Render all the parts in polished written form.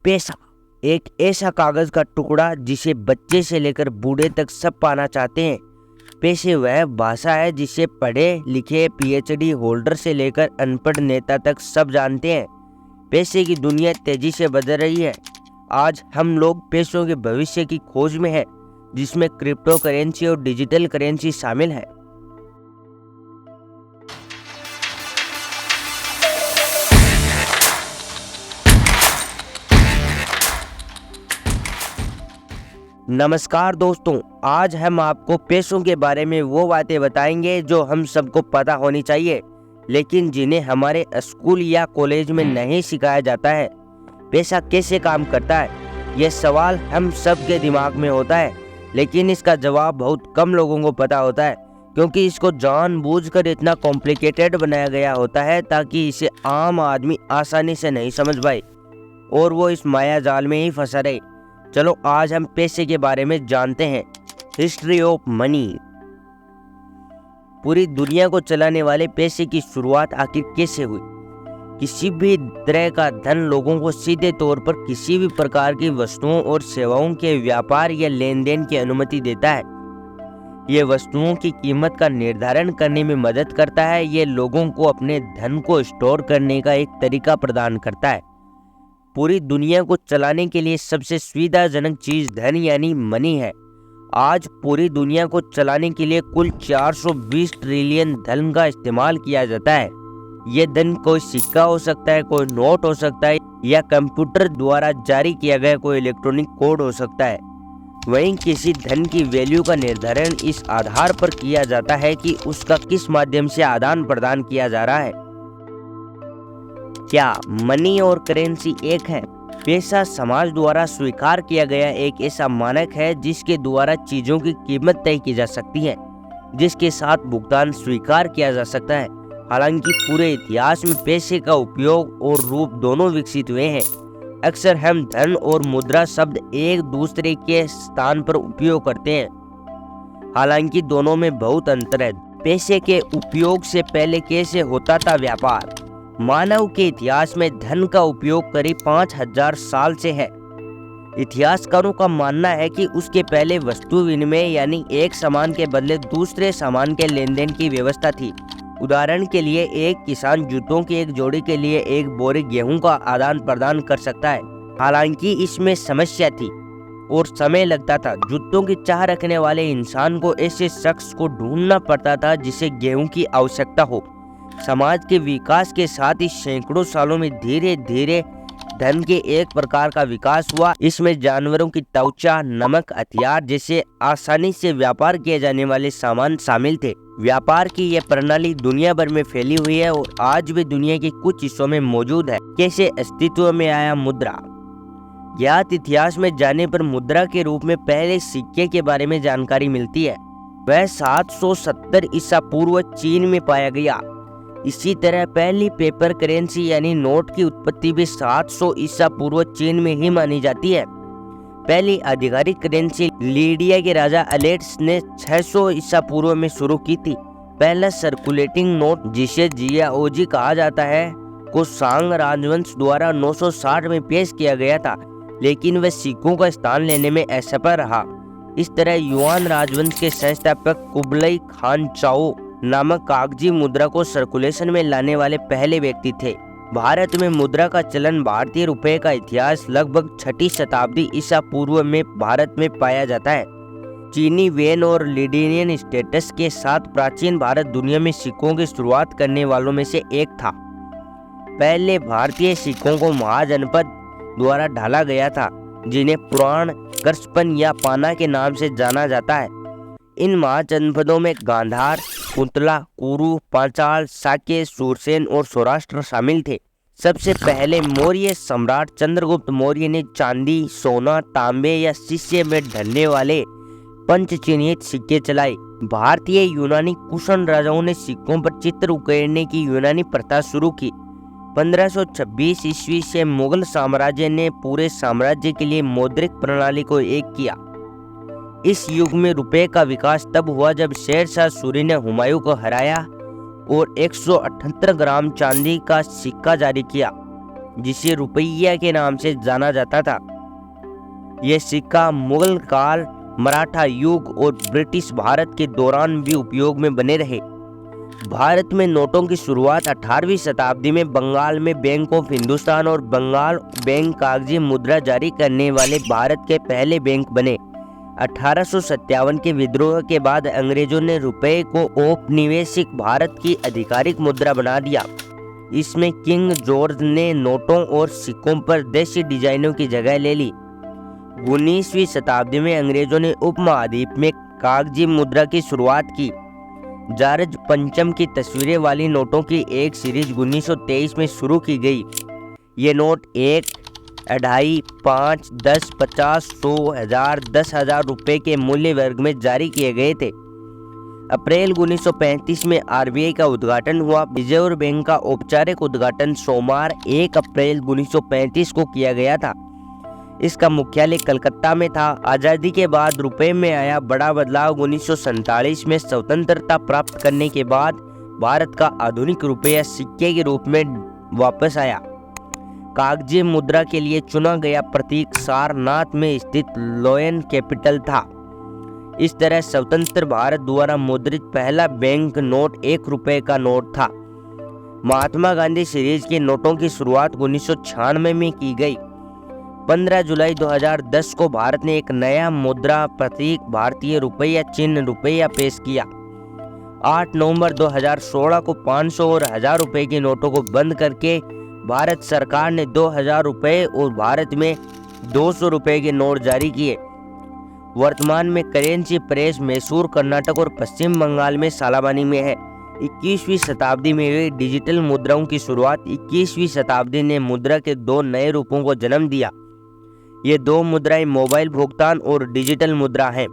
पैसा एक ऐसा कागज का टुकड़ा जिसे बच्चे से लेकर बूढ़े तक सब पाना चाहते हैं। पैसे वह भाषा है जिसे पढ़े लिखे पीएचडी होल्डर से लेकर अनपढ़ नेता तक सब जानते हैं। पैसे की दुनिया तेजी से बदल रही है। आज हम लोग पैसों के भविष्य की खोज में हैं, जिसमें क्रिप्टो करेंसी और डिजिटल करेंसी शामिल है। नमस्कार दोस्तों, आज हम आपको पैसों के बारे में वो बातें बताएंगे जो हम सबको पता होनी चाहिए, लेकिन जिन्हें हमारे स्कूल या कॉलेज में नहीं सिखाया जाता है। पैसा कैसे काम करता है, यह सवाल हम सब के दिमाग में होता है, लेकिन इसका जवाब बहुत कम लोगों को पता होता है, क्योंकि इसको जानबूझकर इतना कॉम्प्लिकेटेड बनाया गया होता है ताकि इसे आम आदमी आसानी से नहीं समझ पाए और वो इस माया जाल में ही फंसा रहे। चलो आज हम पैसे के बारे में जानते हैं। History of money. पूरी दुनिया को चलाने वाले पैसे की शुरुआत आखिर कैसे हुई? किसी भी तरह का धन लोगों को सीधे तौर पर किसी भी प्रकार की वस्तुओं और सेवाओं के व्यापार या लेन देन की अनुमति देता है। ये वस्तुओं की कीमत का निर्धारण करने में मदद करता है। ये लोगों को अपने धन को स्टोर करने का एक तरीका प्रदान करता है। पूरी दुनिया को चलाने के लिए सबसे सुविधाजनक चीज धन यानी मनी है। आज पूरी दुनिया को चलाने के लिए कुल 420 ट्रिलियन धन का इस्तेमाल किया जाता है। यह धन कोई सिक्का हो सकता है, कोई नोट हो सकता है, या कंप्यूटर द्वारा जारी किया गया कोई इलेक्ट्रॉनिक कोड हो सकता है। वहीं किसी धन की वैल्यू का निर्धारण इस आधार पर किया जाता है कि उसका किस माध्यम से आदान प्रदान किया जा रहा है। क्या मनी और करेंसी एक है? पैसा समाज द्वारा स्वीकार किया गया एक ऐसा मानक है जिसके द्वारा चीजों की कीमत तय की जा सकती है, जिसके साथ भुगतान स्वीकार किया जा सकता है। हालांकि पूरे इतिहास में पैसे का उपयोग और रूप दोनों विकसित हुए हैं। अक्सर हम धन और मुद्रा शब्द एक दूसरे के स्थान पर उपयोग करते हैं, हालांकि दोनों में बहुत अंतर है। पैसे के उपयोग से पहले कैसे होता था व्यापार? मानव के इतिहास में धन का उपयोग करीब 5000 साल से है। इतिहासकारों का मानना है कि उसके पहले वस्तु विनिमय यानी एक सामान के बदले दूसरे सामान के लेन देन की व्यवस्था थी। उदाहरण के लिए एक किसान जूतों की एक जोड़ी के लिए एक बोरी गेहूं का आदान प्रदान कर सकता है। हालांकि इसमें समस्या थी और समय लगता था। जूतों की चाह रखने वाले इंसान को ऐसे शख्स को ढूंढना पड़ता था जिसे गेहूं की आवश्यकता हो। समाज के विकास के साथ ही सैकड़ों सालों में धीरे धीरे धन के एक प्रकार का विकास हुआ। इसमें जानवरों की त्वचा, नमक, हथियार जैसे आसानी से व्यापार किए जाने वाले सामान शामिल थे। व्यापार की यह प्रणाली दुनिया भर में फैली हुई है और आज भी दुनिया के कुछ हिस्सों में मौजूद है। कैसे अस्तित्व में आया मुद्रा? ज्ञात इतिहास में जाने पर मुद्रा के रूप में पहले सिक्के के बारे में जानकारी मिलती है। वह 770 ईसा पूर्व चीन में पाया गया। इसी तरह पहली पेपर करेंसी यानी नोट की उत्पत्ति भी 700 ईसा पूर्व चीन में ही मानी जाती है। पहली आधिकारिक करेंसी लीडिया के राजा अलेक्स ने 600 ईसा पूर्व में शुरू की थी। पहला सर्कुलेटिंग नोट, जिसे जियाओजी कहा जाता है, को सांग राजवंश द्वारा 960 में पेश किया गया था, लेकिन वह सिक्कों का स्थान लेने में असफल रहा। इस तरह युआन राजवंश के संस्थापक कुबलई खान चाओ नामक कागजी मुद्रा को सर्कुलेशन में लाने वाले पहले व्यक्ति थे। भारत में मुद्रा का चलन भारतीय रुपए का इतिहास लगभग 6ठी शताब्दी ईसा पूर्व में भारत में पाया जाता है। चीनी वेन और लिडियन स्टेटस के साथ प्राचीन भारत दुनिया में सिक्कों की शुरुआत करने वालों में से एक था। पहले भारतीय सिक्कों को महाजनपद द्वारा ढाला गया था, जिन्हें पुराण, करसपन या पाना के नाम से जाना जाता है। इन महाजनपदों में गांधार, कुंतला, कुरु, पांचाल, साकेत, सूरसेन और सौराष्ट्र शामिल थे। सबसे पहले मौर्य सम्राट चंद्रगुप्त मौर्य ने चांदी, सोना, तांबे या शीशे में ढलने वाले पंचचिन्हित सिक्के चलाए। भारतीय यूनानी कुषाण राजाओं ने सिक्कों पर चित्र उकेरने की यूनानी प्रथा शुरू की। 1526 ईस्वी से मुगल साम्राज्य ने पूरे साम्राज्य के लिए मौद्रिक प्रणाली को एक किया। इस युग में रुपए का विकास तब हुआ जब शेर शाह सूरी ने हुमायूं को हराया और 178 ग्राम चांदी का सिक्का जारी किया। जिसे रुपया के नाम से जाना जाता था। यह सिक्का मुगल काल, मराठा युग और ब्रिटिश भारत के दौरान भी उपयोग में बने रहे। भारत में नोटों की शुरुआत 18वीं शताब्दी में बंगाल में बैंक ऑफ हिंदुस्तान और बंगाल बैंक कागजी मुद्रा जारी करने वाले भारत के पहले बैंक बने। 1857 के विद्रोह के बाद अंग्रेजों ने रुपए को औपनिवेशिक भारत की आधिकारिक मुद्रा बना दिया। इसमें किंग जॉर्ज ने नोटों और सिक्कों पर देशी डिजाइनों की जगह ले ली। 19वीं शताब्दी में अंग्रेजों ने उपमहाद्वीप में कागजी मुद्रा की शुरुआत की। जॉर्ज पंचम की तस्वीरें वाली नोटों की एक सीरीज 1923 में शुरू की गई। ये नोट 1, 2.5, 5, 10, 50, 100, 1000, 10,000 रुपए के मूल्य वर्ग में जारी किए गए थे। अप्रैल 1935 में आरबीआई का उद्घाटन हुआ। रिजर्व बैंक का औपचारिक उद्घाटन सोमवार 1 अप्रैल 1935 को किया गया था। इसका मुख्यालय कलकत्ता में था। आज़ादी के बाद रुपए में आया बड़ा बदलाव 1947 में स्वतंत्रता प्राप्त करने के बाद भारत का आधुनिक रुपया सिक्के के रूप में वापस आया। कागजी मुद्रा के लिए चुना गया प्रतीक सारनाथ में स्थित लॉयन कैपिटल था। इस तरह स्वतंत्र भारत द्वारा मुद्रित पहला बैंक नोट 1 रुपए का नोट था। महात्मा गांधी सीरीज के नोटों की शुरुआत 1996 में की गई। 15 जुलाई 2010 को भारत ने एक नया मुद्रा प्रतीक भारतीय रुपया चिन्ह रुपया पेश किया। 8 नवंबर 2016 को 500 और 1000 रुपए के नोटों को बंद करके भारत सरकार ने 2000 रुपए और भारत में 200 रुपए के नोट जारी किए। वर्तमान में करेंसी प्रेस मैसूर, कर्नाटक और पश्चिम बंगाल में सालाबानी में है। 21वीं शताब्दी में हुई डिजिटल मुद्राओं की शुरुआत। 21वीं शताब्दी ने मुद्रा के 2 नए रूपों को जन्म दिया। ये 2 मुद्राएं मोबाइल भुगतान और डिजिटल मुद्रा हैं।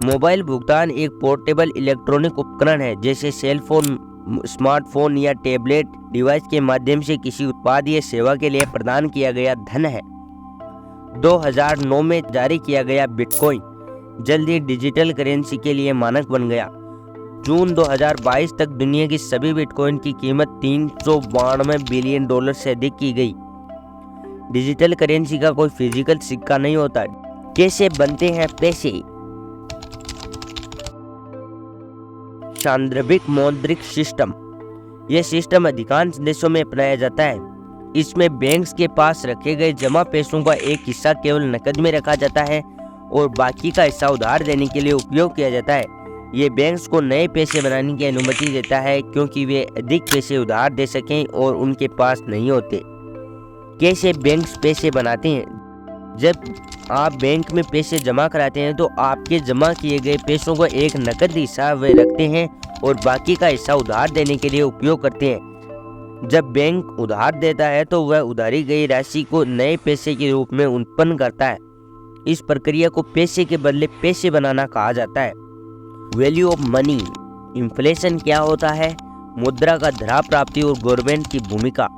मोबाइल भुगतान एक पोर्टेबल इलेक्ट्रॉनिक उपकरण है, जैसे सेल फोन, स्मार्टफोन या टैबलेट डिवाइस के माध्यम से किसी उत्पाद या सेवा के लिए प्रदान किया गया धन है। 2009 में जारी किया गया बिटकॉइन जल्द ही डिजिटल करेंसी के लिए मानक बन गया। जून 2022 तक दुनिया की सभी बिटकॉइन की कीमत $392 बिलियन से अधिक की गई। डिजिटल करेंसी का कोई फिजिकल सिक्का नहीं होता। कैसे बनते हैं पैसे? सार्वत्रिक मौद्रिक सिस्टम। यह सिस्टम अधिकांश देशों में अपनाया जाता है। इसमें बैंक्स के पास रखे गए जमा पैसों का एक हिस्सा केवल नकद में रखा जाता है और बाकी का हिस्सा उधार देने के लिए उपयोग किया जाता है। ये बैंक्स को नए पैसे बनाने की अनुमति देता है, क्योंकि वे अधिक पैसे उधार दे सकें और उनके पास नहीं होते। कैसे बैंक्स पैसे बनाते हैं? जब आप बैंक में पैसे जमा कराते हैं तो आपके जमा किए गए पैसों को एक नकद हिस्सा वे रखते हैं और बाकी का हिस्सा उधार देने के लिए उपयोग करते हैं। जब बैंक उधार देता है तो वह उधारी गई राशि को नए पैसे के रूप में उत्पन्न करता है। इस प्रक्रिया को पैसे के बदले पैसे बनाना कहा जाता है। Value of money. इन्फ्लेशन क्या होता है? मुद्रा का धरा प्राप्ति और गवर्नमेंट की भूमिका।